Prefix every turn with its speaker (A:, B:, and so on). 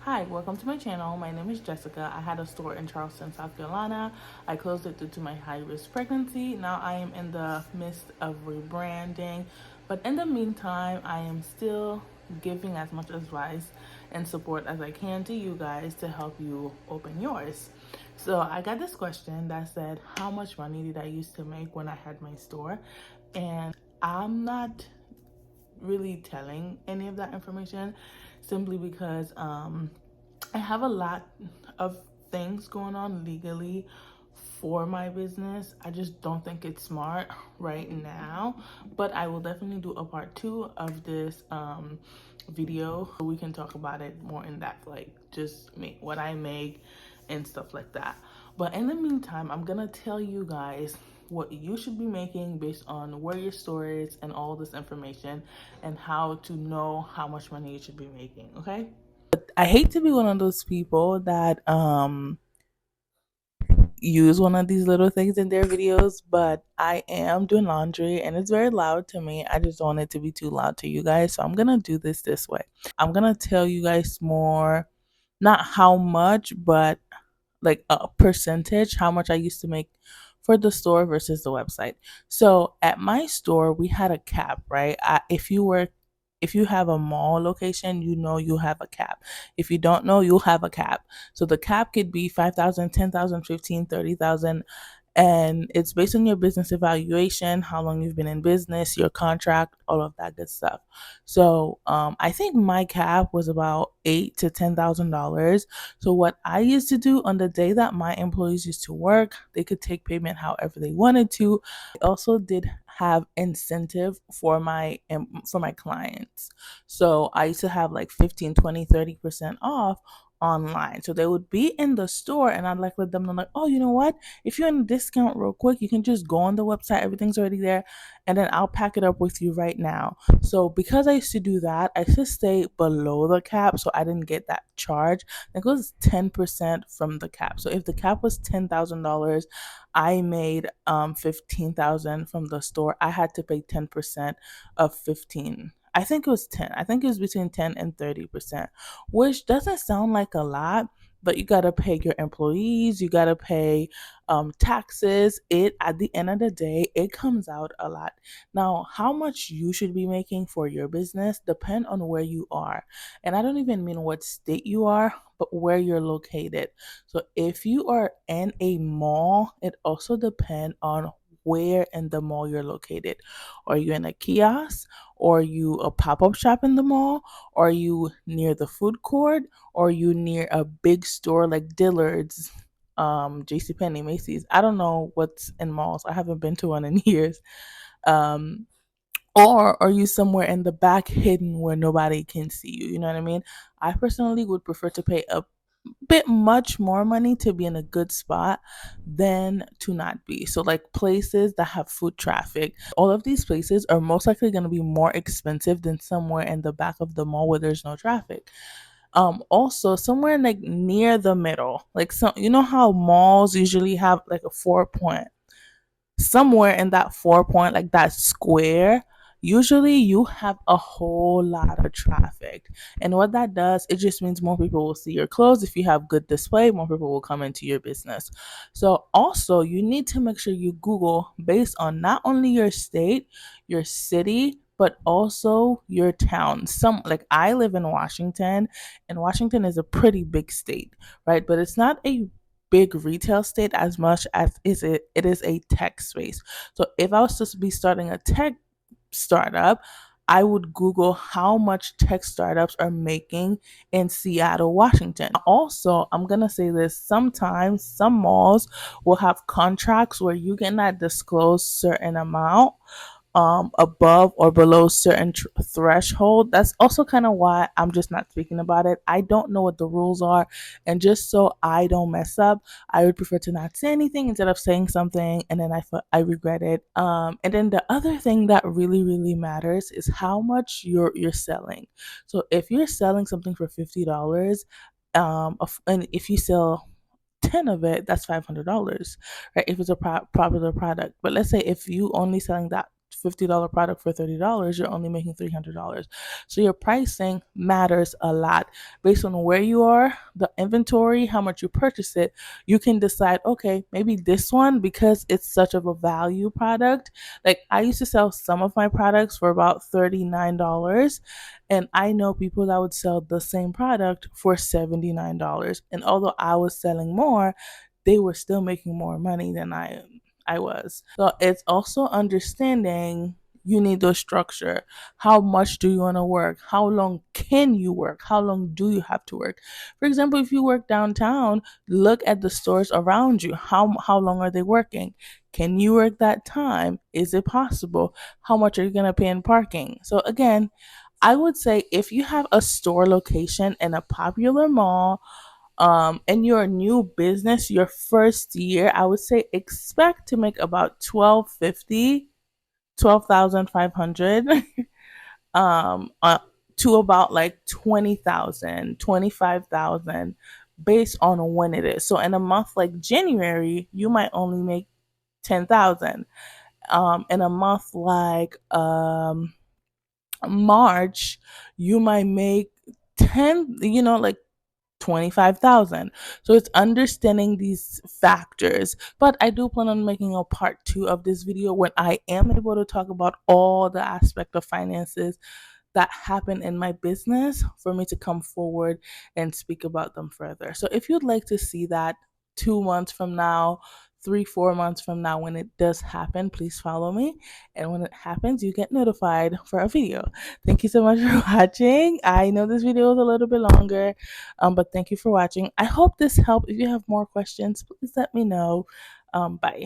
A: Hi, welcome to my channel. My name is Jessica. I had a store in Charleston, South Carolina. I closed it due to my high-risk pregnancy. Now I am in the midst of rebranding, but in the meantime, I am still giving as much advice and support as I can to you guys to help you open yours. So I got this question that said, how much money did I used to make when I had my store? And I'm not really telling any of that information simply because I have a lot of things going on legally for my business. I just don't think it's smart right now, but I will definitely do a part two of this video so we can talk about it more in depth, like just make what I make and stuff like that. But in the meantime, I'm gonna tell you guys what you should be making based on where your store is and all this information and how to know how much money you should be making, okay? I hate to be one of those people that use one of these little things in their videos, but I am doing laundry and it's very loud to me. I just don't want it to be too loud to you guys. So I'm going to do this way. I'm going to tell you guys more, not how much, but like a percentage, how much I used to make for the store versus the website. So at my store, we had a cap, right? If you have a mall location, you know you have a cap. If you don't know, you'll have a cap. So the cap could be 5,000, 10,000, 15, 30,000, and it's based on your business evaluation, how long you've been in business, your contract, all of that good stuff. So I think my cap was about $8,000 to $10,000. So what I used to do on the day that my employees used to work, they could take payment however they wanted to. I also did have incentive for my clients. So I used to have like 15, 20, 30% off online. So they would be in the store and I'd like let them know like, oh, you know what? If you're in a discount real quick, you can just go on the website, everything's already there, and then I'll pack it up with you right now. So because I used to do that, I used to stay below the cap so I didn't get that charge. It goes 10% from the cap. So if the cap was $10,000, I made 15,000 from the store. I had to pay 10% of 15. I think it was 10. I think it was between 10 and 30%, which doesn't sound like a lot, but you got to pay your employees, you got to pay taxes. It At the end of the day, it comes out a lot. Now, how much you should be making for your business depend on where you are. And I don't even mean what state you are, but where you're located. So if you are in a mall, it also depends on where in the mall you're located. Are you in a kiosk? Or are you a pop-up shop in the mall? Or are you near the food court? Or are you near a big store like Dillard's, JCPenney, Macy's? I don't know what's in malls. I haven't been to one in years. Um, or are you somewhere in the back hidden where nobody can see you? You know what I mean? I personally would prefer to pay a bit much more money to be in a good spot than to not be. So like places that have foot traffic, all of these places are most likely going to be more expensive than somewhere in the back of the mall where there's no traffic. Also somewhere like near the middle, like some, you know how malls usually have like a 4 point, somewhere in that 4 point, like that square, usually you have a whole lot of traffic. And what that does, it just means more people will see your clothes. If you have good display, more people will come into your business. So also you need to make sure you Google based on not only your state, your city, but also your town. Some, like I live in Washington, and Washington is a pretty big state, right? But it's not a big retail state as much as it is a tech space. So if I was to be starting a tech startup, I would Google how much tech startups are making in Seattle, Washington. Also, I'm gonna say this, sometimes some malls will have contracts where you cannot disclose certain amount above or below certain threshold. That's also kind of why I'm just not speaking about it. I don't know what the rules are, and just so I don't mess up, I would prefer to not say anything instead of saying something and then I regret it. And then the other thing that really matters is how much you're selling. So if you're selling something for $50, and if you sell 10 of it, that's $500, right? If it's a popular product. But let's say if you only selling that $50 product for $30, you're only making $300. So your pricing matters a lot. Based on where you are, the inventory, how much you purchase it, you can decide, okay, maybe this one, because it's such of a value product. Like I used to sell some of my products for about $39, and I know people that would sell the same product for $79. And although I was selling more, they were still making more money than I was. So it's also understanding you need the structure. How much do you want to work? How long can you work? How long do you have to work? For example, if you work downtown, look at the stores around you. How long are they working? Can you work that time? Is it possible? How much are you going to pay in parking? So again, I would say if you have a store location in a popular mall, and you're a new business, your first year, I would say expect to make about 1250, 12,500, to about like 20,000, 25,000, based on when it is. So in a month like January, you might only make 10,000. In a month like March, you might make 10, like 25,000. So it's understanding these factors. But I do plan on making a part two of this video when I am able to talk about all the aspect of finances that happen in my business, for me to come forward and speak about them further. So if you'd like to see that 2 months from now, 3, 4 months from now, when it does happen, please follow me. And when it happens, you get notified for a video. Thank you so much for watching. I know this video is a little bit longer, but thank you for watching. I hope this helped. If you have more questions, please let me know. Bye.